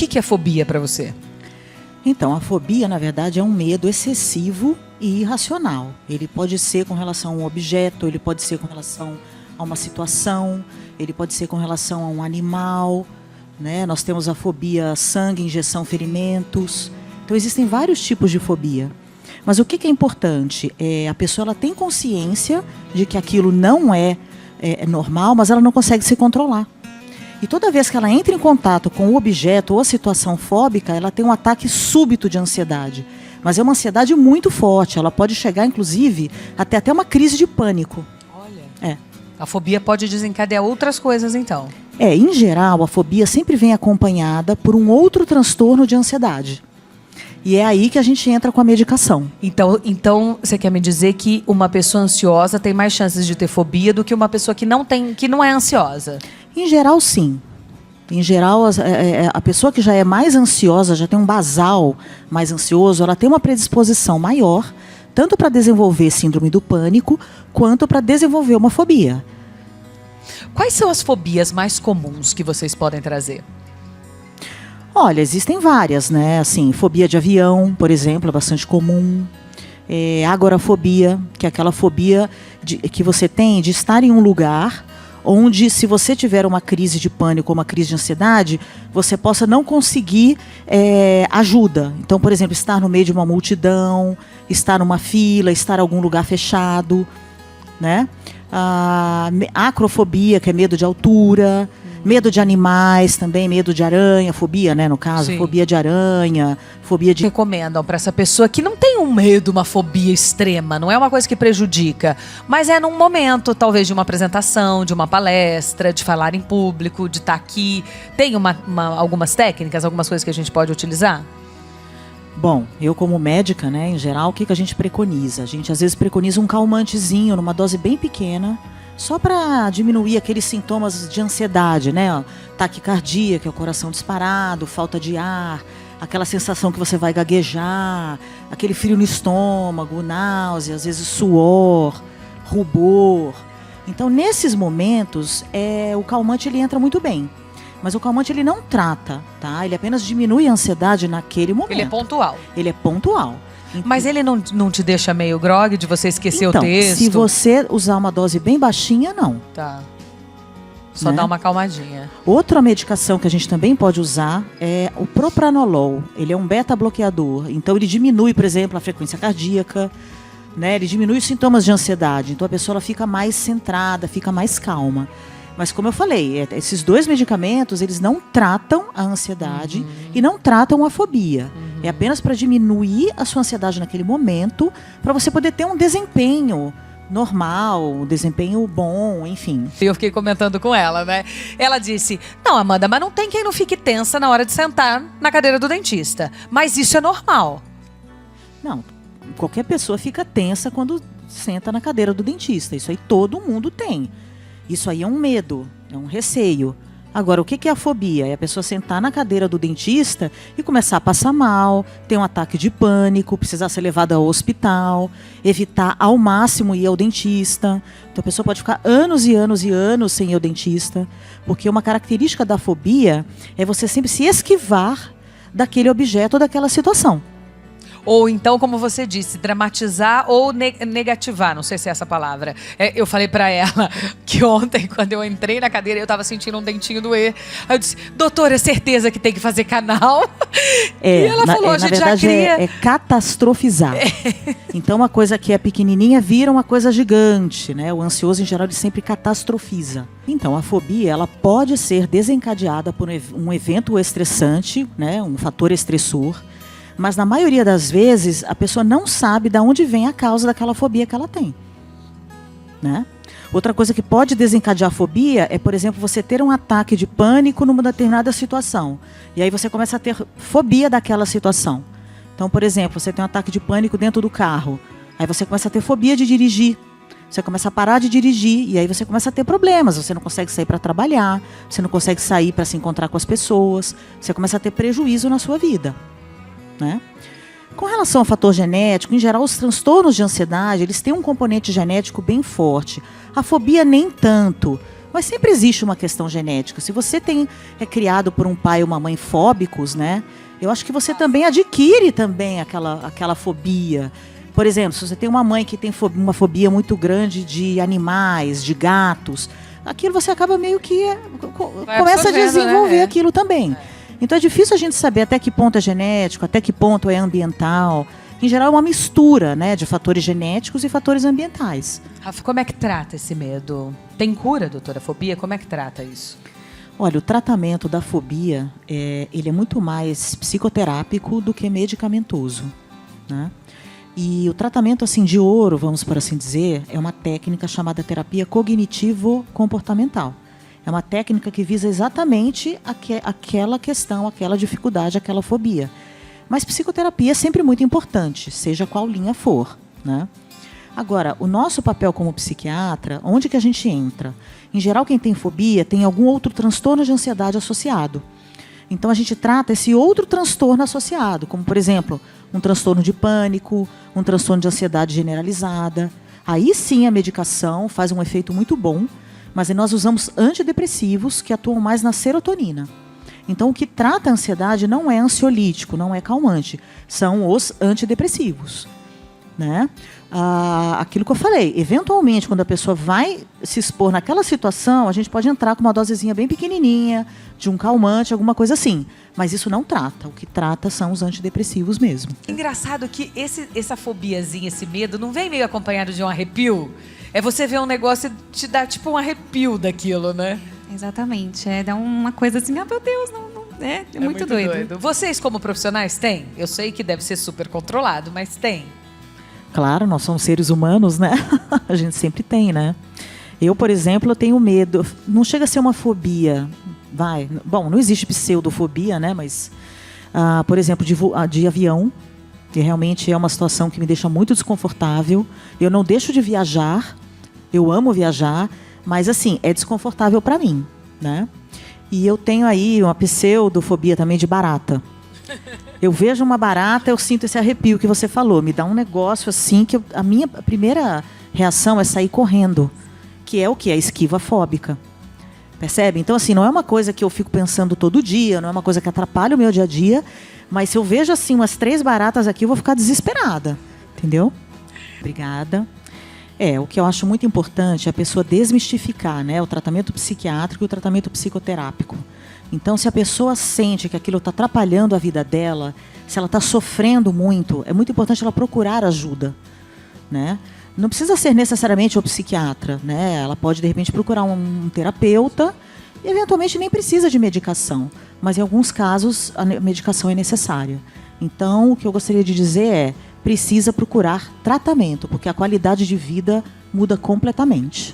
que é fobia para você? Então, a fobia, na verdade, é um medo excessivo e irracional. Ele pode ser com relação a um objeto, ele pode ser com relação a uma situação, ele pode ser com relação a um animal, né? Nós temos a fobia sangue, injeção, ferimentos. Então, existem vários tipos de fobia. Mas o que é importante? A pessoa ela tem consciência de que aquilo não é normal, mas ela não consegue se controlar. E toda vez que ela entra em contato com o objeto ou a situação fóbica, ela tem um ataque súbito de ansiedade. Mas é uma ansiedade muito forte. Ela pode chegar, inclusive, até uma crise de pânico. Olha. A fobia pode desencadear outras coisas, então. Em geral, a fobia sempre vem acompanhada por um outro transtorno de ansiedade. E é aí que a gente entra com a medicação. Então, você quer me dizer que uma pessoa ansiosa tem mais chances de ter fobia do que uma pessoa que não é ansiosa? Em geral, sim. Em geral, a pessoa que já é mais ansiosa, já tem um basal mais ansioso, ela tem uma predisposição maior, tanto para desenvolver síndrome do pânico, quanto para desenvolver uma fobia. Quais são as fobias mais comuns que vocês podem trazer? Olha, existem várias, né? Assim, fobia de avião, por exemplo, é bastante comum. Agorafobia, que é aquela fobia que você tem de estar em um lugar onde, se você tiver uma crise de pânico ou uma crise de ansiedade, você possa não conseguir ajuda. Então, por exemplo, estar no meio de uma multidão, estar numa fila, estar em algum lugar fechado, né? Acrofobia, que é medo de altura. Medo de animais também, medo de aranha, fobia, né, no caso, sim. Fobia de aranha, fobia de... Recomendam para essa pessoa que não tem um medo, uma fobia extrema, não é uma coisa que prejudica, mas é num momento, talvez, de uma apresentação, de uma palestra, de falar em público, de estar aqui. Tem algumas técnicas, algumas coisas que a gente pode utilizar? Bom, eu como médica, né, em geral, o que a gente preconiza? A gente às vezes preconiza um calmantezinho, numa dose bem pequena, só para diminuir aqueles sintomas de ansiedade, né? Taquicardia, que é o coração disparado, falta de ar, aquela sensação que você vai gaguejar, aquele frio no estômago, náusea, às vezes suor, rubor. Então, nesses momentos, o calmante ele entra muito bem. Mas o calmante ele não trata, tá? Ele apenas diminui a ansiedade naquele momento. Ele é pontual. Ele é pontual. Mas ele não te deixa meio grogue de você esquecer o texto? Se você usar uma dose bem baixinha, não. Tá. Só dá uma acalmadinha. Outra medicação que a gente também pode usar é o propranolol. Ele é um beta-bloqueador. Então ele diminui, por exemplo, a frequência cardíaca, né? Ele diminui os sintomas de ansiedade. Então a pessoa ela fica mais centrada, fica mais calma. Mas como eu falei, esses dois medicamentos, eles não tratam a ansiedade e não tratam a fobia. É apenas para diminuir a sua ansiedade naquele momento, para você poder ter um desempenho normal, um desempenho bom, enfim. Eu fiquei comentando com ela, né? Ela disse, não, Amanda, mas não tem quem não fique tensa na hora de sentar na cadeira do dentista. Mas isso é normal. Não, qualquer pessoa fica tensa quando senta na cadeira do dentista. Isso aí todo mundo tem. Isso aí é um medo, é um receio. Agora, o que é a fobia? É a pessoa sentar na cadeira do dentista e começar a passar mal, ter um ataque de pânico, precisar ser levada ao hospital, evitar ao máximo ir ao dentista. Então a pessoa pode ficar anos e anos e anos sem ir ao dentista, porque uma característica da fobia é você sempre se esquivar daquele objeto ou daquela situação. Ou então, como você disse, dramatizar ou negativar, não sei se é essa palavra. Eu falei pra ela que ontem, quando eu entrei na cadeira, eu tava sentindo um dentinho doer. Aí eu disse, doutora, é certeza que tem que fazer canal? E ela falou, a gente já cria... É catastrofizar. Então, uma coisa que é pequenininha vira uma coisa gigante, né? O ansioso, em geral, ele sempre catastrofiza. Então, a fobia, ela pode ser desencadeada por um evento estressante, né? Um fator estressor. Mas, na maioria das vezes, a pessoa não sabe de onde vem a causa daquela fobia que ela tem, né? Outra coisa que pode desencadear a fobia é, por exemplo, você ter um ataque de pânico numa determinada situação. E aí você começa a ter fobia daquela situação. Então, por exemplo, você tem um ataque de pânico dentro do carro. Aí você começa a ter fobia de dirigir. Você começa a parar de dirigir e aí você começa a ter problemas. Você não consegue sair para trabalhar, você não consegue sair para se encontrar com as pessoas. Você começa a ter prejuízo na sua vida, né? Com relação ao fator genético, em geral, os transtornos de ansiedade, eles têm um componente genético bem forte. A fobia nem tanto, Mas sempre existe uma questão genética. Se você é criado por um pai ou uma mãe fóbicos, né? Eu acho que você também adquire também aquela fobia. Por exemplo, se você tem uma mãe que tem uma fobia muito grande de animais, de gatos, aquilo você acaba meio que começa a desenvolver, né? Aquilo também. Então é difícil a gente saber até que ponto é genético, até que ponto é ambiental. Em geral é uma mistura, né, de fatores genéticos e fatores ambientais. Rafa, como é que trata esse medo? Tem cura, doutora, fobia? Como é que trata isso? Olha, o tratamento da fobia, ele é muito mais psicoterápico do que medicamentoso, né? E o tratamento assim, de ouro, vamos por assim dizer, é uma técnica chamada terapia cognitivo-comportamental. É uma técnica que visa exatamente aquela questão, aquela dificuldade, aquela fobia. Mas psicoterapia é sempre muito importante, seja qual linha for, né? Agora, o nosso papel como psiquiatra, onde que a gente entra? Em geral, quem tem fobia tem algum outro transtorno de ansiedade associado. Então, a gente trata esse outro transtorno associado, como, por exemplo, um transtorno de pânico, um transtorno de ansiedade generalizada. Aí sim a medicação faz um efeito muito bom, mas nós usamos antidepressivos que atuam mais na serotonina. Então, o que trata a ansiedade não é ansiolítico, não é calmante, são os antidepressivos, né? Aquilo que eu falei, eventualmente, quando a pessoa vai se expor naquela situação, a gente pode entrar com uma dosezinha bem pequenininha, de um calmante, alguma coisa assim. Mas isso não trata. O que trata são os antidepressivos mesmo. Engraçado que essa fobiazinha, esse medo, não vem meio acompanhado de um arrepio? É você ver um negócio e te dá tipo um arrepio daquilo, né? Exatamente. Dá uma coisa assim, meu Deus, não é muito doido. Vocês, como profissionais, têm? Eu sei que deve ser super controlado, mas tem. Claro, nós somos seres humanos, né? A gente sempre tem, né? Eu, por exemplo, eu tenho medo. Não chega a ser uma fobia. Bom, não existe pseudofobia, né? Mas, por exemplo, de avião, que realmente é uma situação que me deixa muito desconfortável. Eu não deixo de viajar. Eu amo viajar. Mas, assim, é desconfortável para mim, né? E eu tenho aí uma pseudofobia também de barata. Eu vejo uma barata, eu sinto esse arrepio que você falou. Me dá um negócio assim que a minha primeira reação é sair correndo. Que é o quê? A esquiva fóbica. Percebe? Então, assim, não é uma coisa que eu fico pensando todo dia, não é uma coisa que atrapalha o meu dia a dia. Mas se eu vejo, assim, umas 3 baratas aqui, eu vou ficar desesperada. Entendeu? Obrigada. O que eu acho muito importante é a pessoa desmistificar, né, o tratamento psiquiátrico e o tratamento psicoterápico. Então, se a pessoa sente que aquilo está atrapalhando a vida dela, se ela está sofrendo muito, é muito importante ela procurar ajuda, né? Não precisa ser necessariamente o psiquiatra, né? Ela pode, de repente, procurar um terapeuta e, eventualmente, nem precisa de medicação. Mas, em alguns casos, a medicação é necessária. Então, o que eu gostaria de dizer é, precisa procurar tratamento, porque a qualidade de vida muda completamente.